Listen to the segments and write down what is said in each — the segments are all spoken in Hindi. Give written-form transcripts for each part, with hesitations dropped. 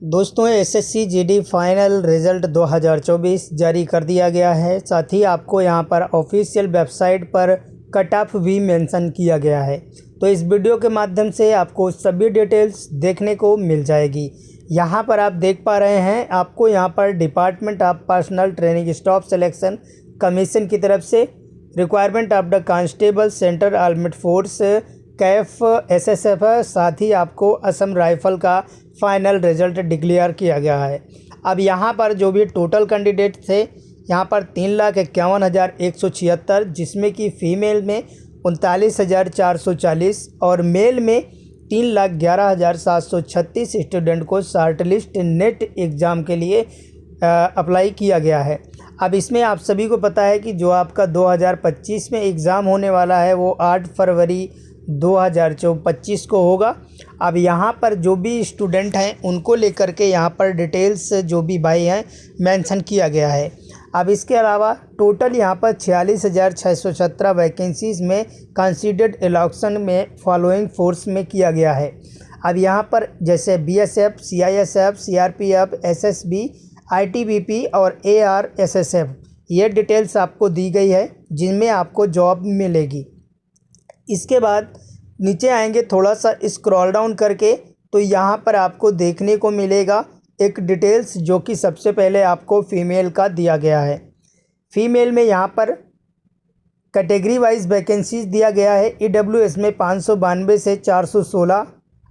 दोस्तों एसएससी जीडी फाइनल रिज़ल्ट 2024 जारी कर दिया गया है। साथ ही आपको यहां पर ऑफिशियल वेबसाइट पर कट ऑफ भी मेंशन किया गया है। तो इस वीडियो के माध्यम से आपको सभी डिटेल्स देखने को मिल जाएगी। यहां पर आप देख पा रहे हैं, आपको यहां पर department of personal training staff selection commission की तरफ से requirement of the constable central armed force Kaif SSF, साथ ही आपको असम राइफल का फाइनल रिजल्ट डिक्लेयर किया गया है। अब यहाँ पर जो भी टोटल कैंडिडेट थे, यहाँ पर 3,51,176, जिसमें कि फ़ीमेल में 39,440 और मेल में 3,11,736 स्टूडेंट को शॉर्ट लिस्ट नेट एग्ज़ाम के लिए अप्लाई किया गया है। अब इसमें आप सभी को पता है कि जो आपका 2025 में एग्ज़ाम होने वाला है वो 8 फरवरी 2025 को होगा। अब यहाँ पर जो भी स्टूडेंट हैं उनको लेकर के यहाँ पर डिटेल्स जो भी भाई हैं मेंशन किया गया है। अब इसके अलावा टोटल यहाँ पर 46,617 वैकेंसीज़ में कंसीडर्ड इलेक्शन में फॉलोइंग फोर्स में किया गया है। अब यहाँ पर जैसे BSF, CISF, CRPF, SSB, ITBP और एआरएसएसएफ, ये डिटेल्स आपको दी गई है जिनमें आपको जॉब मिलेगी। इसके बाद नीचे आएंगे थोड़ा सा स्क्रॉल डाउन करके, तो यहाँ पर आपको देखने को मिलेगा एक डिटेल्स जो कि सबसे पहले आपको फ़ीमेल का दिया गया है। फ़ीमेल में यहाँ पर कैटेगरी वाइज वैकेंसीज दिया गया है। ईडब्ल्यूएस में 592 से 416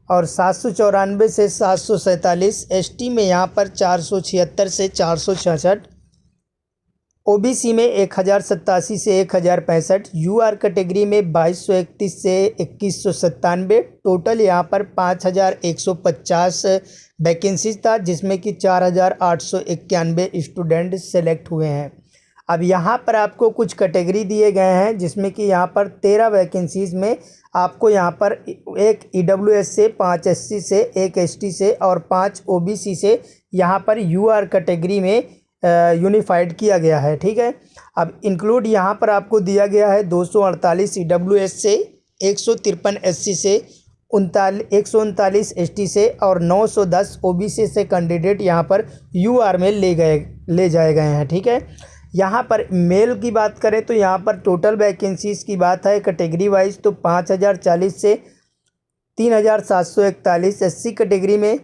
और 794 से 747, एसटी में यहाँ पर 476 से 466, ओबीसी में 1087 से 1065, यूआर कैटेगरी में 2231 से 2197। टोटल यहाँ पर 5150 वैकेंसीज था, जिसमें कि 4891 स्टूडेंट सेलेक्ट हुए हैं। अब यहाँ पर आपको कुछ कैटेगरी दिए गए हैं, जिसमें कि यहाँ पर 13 वैकेंसीज़ में आपको यहाँ पर एक ईडब्ल्यूएस से, 5 एससी से, 1 एसटी से और 5 ओबीसी से यहाँ पर यूआर कैटेगरी में यूनिफाइड किया गया है। ठीक है। अब इंक्लूड यहाँ पर आपको दिया गया है 248 ईडब्ल्यूएस से, 153 एससी से, 139 एसटी से और 910 ओबीसी से कैंडिडेट यहाँ पर यूआर में ले जाए गए हैं। ठीक है। यहाँ पर मेल की बात करें तो यहाँ पर टोटल वैकेंसीज़ की बात है कैटेगरी वाइज तो 5,040 से 3,741, एससी कैटेगरी में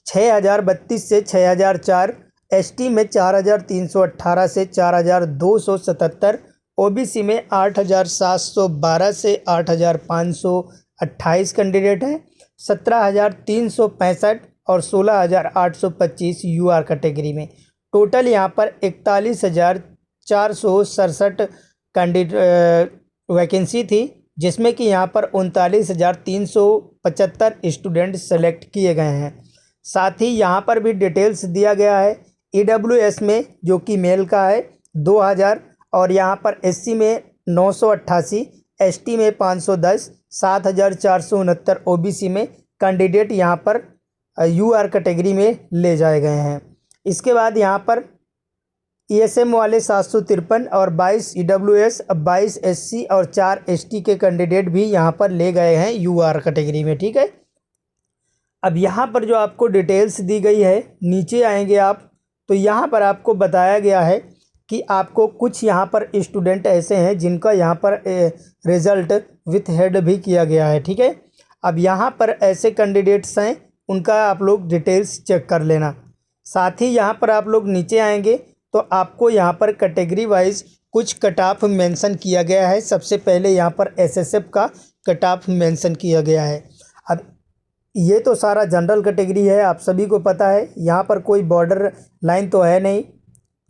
6,032 से 6,004, एसटी में 4,318 से 4,277, ओबीसी में 8,712 से 8,528 कैंडिडेट हैं, 17,365 और 16,825 यूआर कैटेगरी में। टोटल यहाँ पर 41,467 कैंडिडेट वैकेंसी थी, जिसमें कि यहाँ पर 39,375 स्टूडेंट सेलेक्ट किए गए हैं। साथ ही यहाँ पर भी डिटेल्स दिया गया है। ईडब्ल्यूएस में जो कि मेल का है 2000 और यहाँ पर एससी में 988, एसटी में 510, 7,469 ओबीसी में कैंडिडेट यहाँ पर यूआर कैटेगरी में ले जाए गए हैं। इसके बाद यहाँ पर ईएसएम वाले 753 और 22 ईडब्ल्यूएस, 22 एससी और 4 एसटी के कैंडिडेट भी यहाँ पर ले गए हैं यूआर कैटेगरी में। ठीक है। अब यहाँ पर जो आपको डिटेल्स दी गई है, नीचे आएंगे आप तो यहाँ पर आपको बताया गया है कि आपको कुछ यहाँ पर स्टूडेंट ऐसे हैं जिनका यहाँ पर रिज़ल्ट विथ हेड भी किया गया है। ठीक है। अब यहाँ पर ऐसे कैंडिडेट्स हैं, उनका आप लोग डिटेल्स चेक कर लेना। साथ ही यहाँ पर आप लोग नीचे आएंगे तो आपको यहाँ पर कैटेगरी वाइज कुछ कट ऑफ मेंशन किया गया है। सबसे पहले यहाँ पर एसएसएफ का कट ऑफ मेंशन किया गया है। अब ये तो सारा जनरल कैटेगरी है, आप सभी को पता है। यहाँ पर कोई बॉर्डर लाइन तो है नहीं,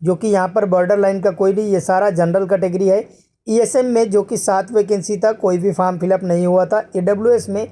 जो कि यहाँ पर बॉर्डर लाइन का कोई नहीं, ये सारा जनरल कैटेगरी है। ईएसएम में जो कि 7 वैकेंसी था, कोई भी फॉर्म फिलअप नहीं हुआ था। ईडब्ल्यूएस में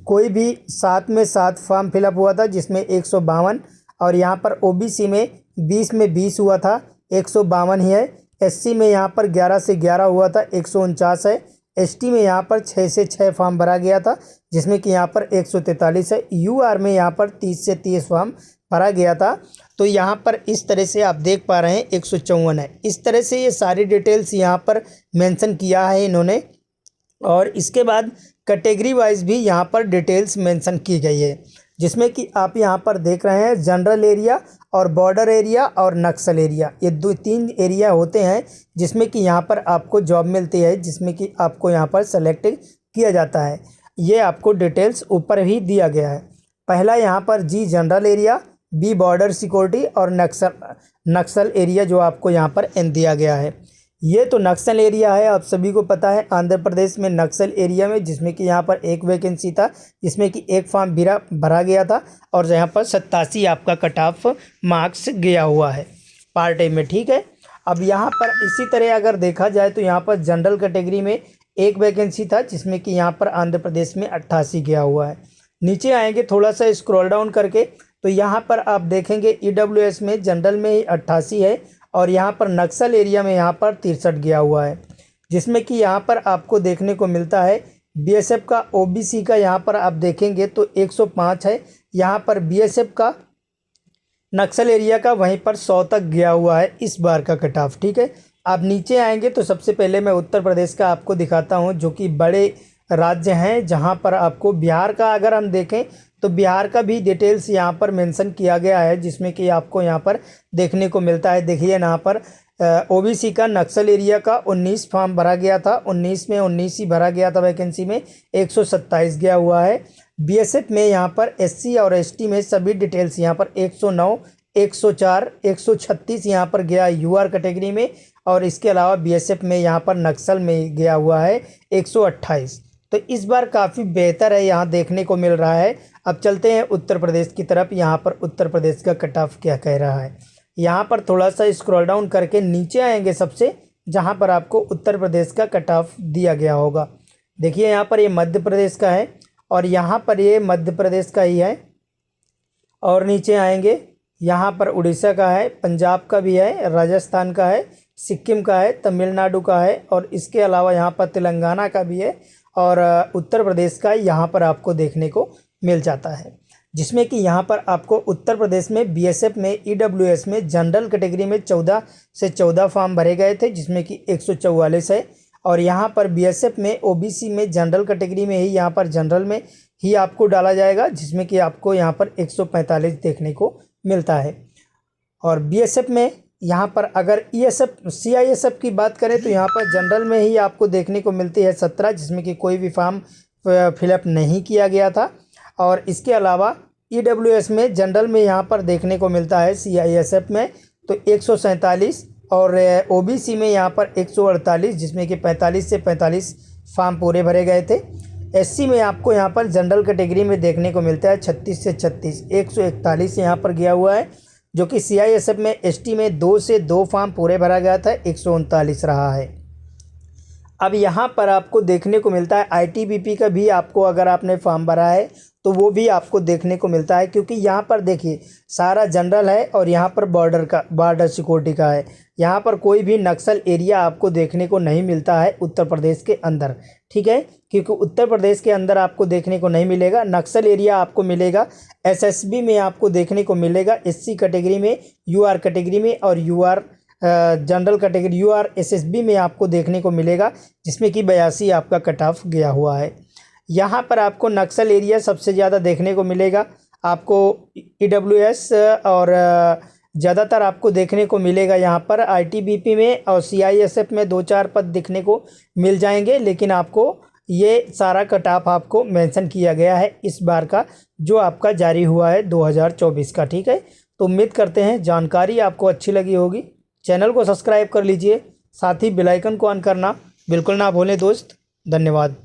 कोई भी 7 में 7 फॉर्म फिलअप हुआ था, जिसमें 152, और यहाँ पर ओबीसी में 20 में 20 हुआ था, 152 ही है। एससी में यहाँ पर 11 से 11 हुआ था, 149 है। एसटी में यहाँ पर 6 से 6 फॉर्म भरा गया था, जिसमें कि यहाँ पर 143 है। यूआर में यहाँ पर 30 से 30 फॉर्म भरा गया था। तो यहाँ पर इस तरह से आप देख पा रहे हैं 154 है। इस तरह से ये सारी डिटेल्स यहाँ पर मेंशन किया है इन्होंने। और इसके बाद कैटेगरी वाइज भी यहाँ पर डिटेल्स मेंशन की गई है। जिसमें कि आप यहाँ पर देख रहे हैं जनरल एरिया और बॉर्डर एरिया और नक्सल एरिया, ये 2-3 एरिया होते हैं जिसमें कि यहाँ पर आपको जॉब मिलती है, जिसमें कि आपको यहाँ पर सेलेक्ट किया जाता है। ये आपको डिटेल्स ऊपर ही दिया गया है। पहला यहाँ पर जी general area, B border security और नक्सल एरिया जो आपको यहाँ पर एन दिया गया है। ये तो नक्सल एरिया है, आप सभी को पता है आंध्र प्रदेश में नक्सल एरिया में, जिसमें कि यहाँ पर एक वैकेंसी था, जिसमें कि एक फॉर्म भरा गया था और यहाँ पर 87 आपका कट ऑफ मार्क्स गया हुआ है पार्ट ए में। ठीक है, अब यहाँ पर इसी तरह अगर देखा जाए तो यहाँ पर जनरल कैटेगरी में एक वैकेंसी था, जिसमें कि यहाँ पर आंध्र प्रदेश में 88 गया हुआ है। नीचे आएंगे थोड़ा सा स्क्रॉल डाउन करके तो यहाँ पर आप देखेंगे EWS में जनरल में ही 88 है और यहाँ पर नक्सल एरिया में यहाँ पर 63 गया हुआ है, जिसमें कि यहाँ पर आपको देखने को मिलता है BSF का OBC का यहाँ पर आप देखेंगे तो 105 है, यहाँ पर BSF का नक्सल एरिया का वहीं पर 100 तक गया हुआ है इस बार का कट ऑफ। ठीक है, आप नीचे आएंगे तो सबसे पहले मैं उत्तर प्रदेश का आपको दिखाता हूँ, जो कि बड़े राज्य हैं, जहाँ पर आपको बिहार का अगर हम देखें तो बिहार का भी डिटेल्स यहाँ पर मेंशन किया गया है, जिसमें कि आपको यहाँ पर देखने को मिलता है। देखिए यहाँ पर OBC का नक्सल एरिया का 19 फॉर्म भरा गया था, 19 में 19 ही भरा गया था वैकेंसी में, 127 गया हुआ है। BSF में यहाँ पर SC और ST में सभी डिटेल्स यहाँ पर 109, 104, 136 यहाँ पर गया UR कैटेगरी में, और इसके अलावा BSF में यहाँ पर नक्सल में गया हुआ है 128। तो इस बार काफ़ी बेहतर है यहाँ देखने को मिल रहा है। अब चलते हैं उत्तर प्रदेश की तरफ, यहाँ पर उत्तर प्रदेश का कट ऑफ क्या कह रहा है। यहाँ पर थोड़ा सा स्क्रॉल डाउन करके नीचे आएंगे सबसे, जहाँ पर आपको उत्तर प्रदेश का कट ऑफ दिया गया होगा। देखिए यहाँ पर ये मध्य प्रदेश का है और यहाँ पर ये मध्य प्रदेश का ही है, और नीचे आएंगे यहाँ पर उड़ीसा का है, पंजाब का भी है, राजस्थान का है, सिक्किम का है, तमिलनाडु का है, और इसके अलावा यहाँ पर तेलंगाना का भी है, और उत्तर प्रदेश का यहाँ पर आपको देखने को मिल जाता है। जिसमें कि यहाँ पर आपको उत्तर प्रदेश में BSF में EWS में जनरल कैटेगरी में 14 से 14 फॉर्म भरे गए थे, जिसमें कि 144 है, और यहाँ पर BSF में OBC में जनरल कैटेगरी में ही यहाँ पर जनरल में ही आपको डाला जाएगा, जिसमें कि आपको यहाँ पर 145 देखने को मिलता है। और BSF में यहाँ पर अगर CISF की बात करें तो यहाँ पर जनरल में ही आपको देखने को मिलती है 17, जिसमें कि कोई भी फॉर्म फिलअप नहीं किया गया था। और इसके अलावा EWS में जनरल में यहाँ पर देखने को मिलता है CISF में तो 147, और OBC में यहाँ पर 148, जिसमें कि 45 से 45 फॉर्म पूरे भरे गए थे। SC में आपको यहाँ पर जनरल कैटेगरी में देखने को मिलता है 36 से 36, 141 यहाँ पर गया हुआ है, जो कि CISF में ST में 2 से 2 फॉर्म पूरे भरा गया था, 139 रहा है। अब यहाँ पर आपको देखने को मिलता है ITBP का भी, आपको अगर आपने फॉर्म भरा है तो वो भी आपको देखने को मिलता है, क्योंकि यहाँ पर देखिए सारा जनरल है और यहाँ पर बॉर्डर सिक्योरिटी का है। यहाँ पर कोई भी नक्सल एरिया आपको देखने को नहीं मिलता है उत्तर प्रदेश के अंदर। ठीक है, क्योंकि उत्तर प्रदेश के अंदर आपको देखने को नहीं मिलेगा। नक्सल एरिया आपको मिलेगा SSB में, आपको देखने को मिलेगा SC कैटेगरी में, UR कैटेगरी में, और UR general category UR SSB में आपको देखने को मिलेगा, जिसमें कि 82 आपका कट ऑफ गया हुआ है। यहाँ पर आपको नक्सल एरिया सबसे ज़्यादा देखने को मिलेगा, आपको EWS और ज़्यादातर आपको देखने को मिलेगा यहाँ पर ITBP में, और CISF में 2-4 पद दिखने को मिल जाएंगे, लेकिन आपको ये सारा कट ऑफ आपको मेंशन किया गया है इस बार का, जो आपका जारी हुआ है 2024 का। ठीक है, तो उम्मीद करते हैं जानकारी आपको अच्छी लगी होगी। चैनल को सब्सक्राइब कर लीजिए, साथ ही बेल आइकन को ऑन करना बिल्कुल ना भूलें दोस्त। धन्यवाद।